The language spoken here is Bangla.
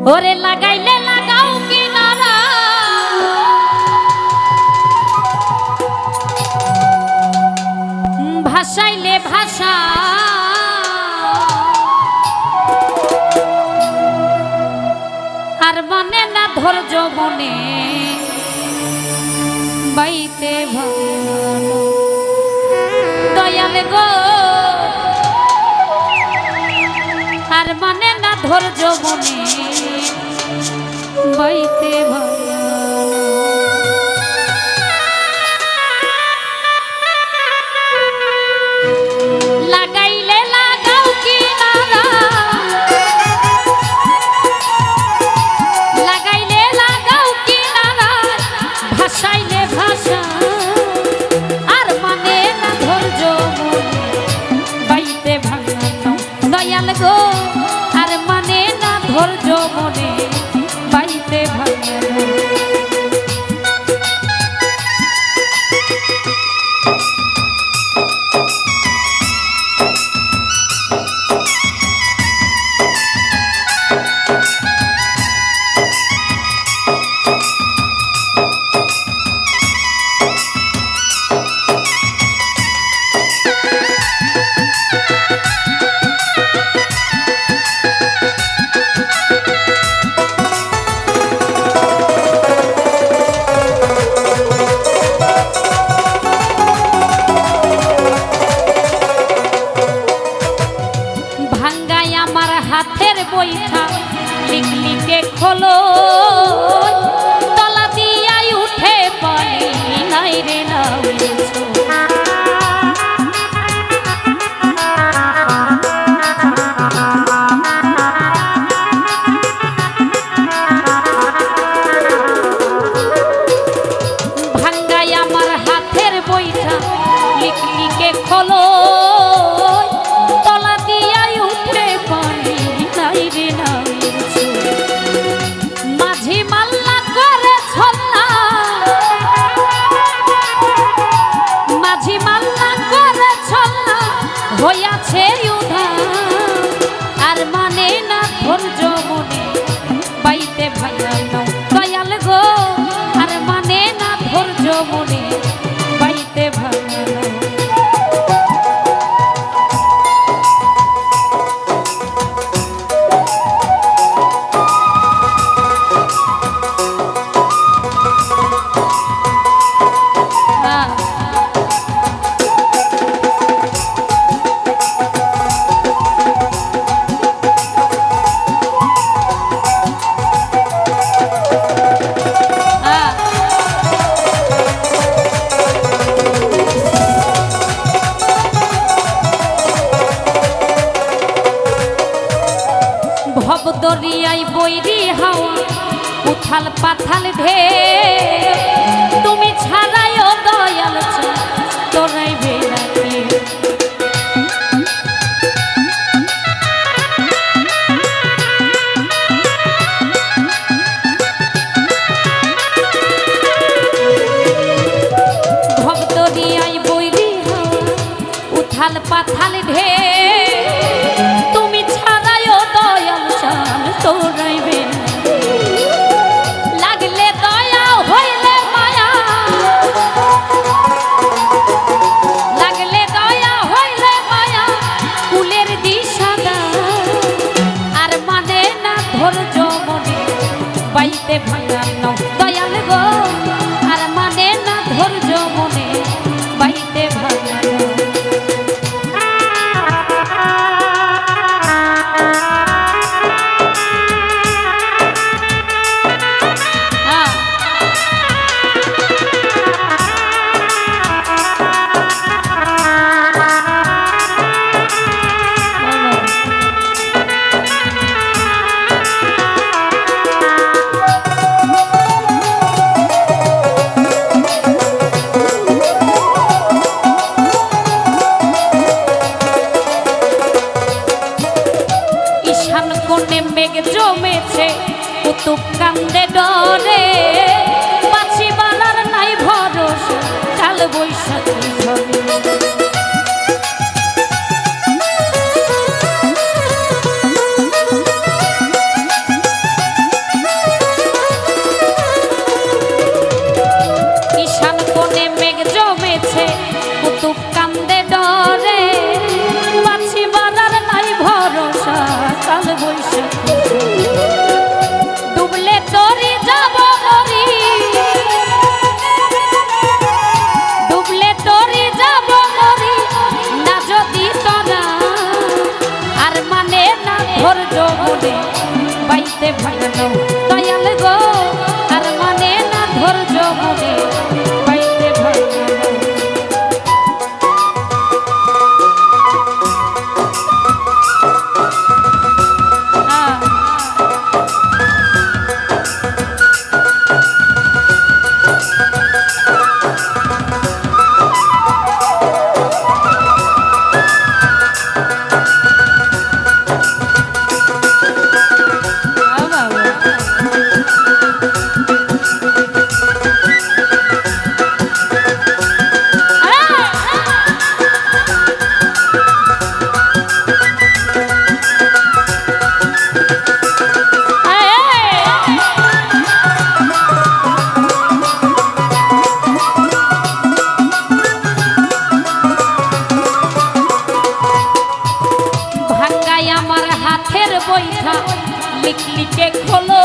ওরে লাগাইলে লাগাও কিনারা ভাসাইলে ভাষা আর মানে না ধৈর্য মনে বাইতে ভালো দয়াল গো আর মানে না ধৈর্য মনে বাইতে ভালো লাগাইলে লাগাও কিনারা লাগাইলে লাগাও কিনারা ভাসাইলে ভাষা আর মানে না ধৈর্য মনে বাইতে ভালো দয়াল গো আর মানে না ধৈর্য মনে বাইতে ভালো হাতের বইটা লিখলিকে খোলো তলা দিয়াই উঠে পানি নাই রে ভাঙ্গাই আমার হাতের বইটা লিখলিকে খোলো হইয়াছে আর মানে না ধৈর্য মনে বাইতে ভালো দয়াল গো আর মানে না ধৈর্য মনে বাইতে ভালো দরিয়াই বৈরি হাওয়া উথাল পাথাল ঢেউ তুমি ছাড়াইও দয়াল তোরাই বেড়াতে ভব দরিয়াই বৈরি হাওয়া উথাল পাথাল ঢেউ তুমি ছাড়াইও দয়াল তোরাইবে লাগলে দয়া হইলে মায়া লাগলে দয়া হইলে মায়া কুলের দিশা আর মানে না ধৈর্য মনে বাইতে ভাঙানো দয়াল গো আর মানে না ধৈর্য মনে বাইতে ভাঙানো মেঘ জমেছে কুতুব কান্দে ডরে পাছি বালার নাই ভরসা কাল বৈশাখী ঝরে মনে বাইতে ভাঙানো দয়াল গো আর মানে না ধৈর্য মনে বাইতে ভাঙানো আমার হাতের বইটা লিখলিকে খোলো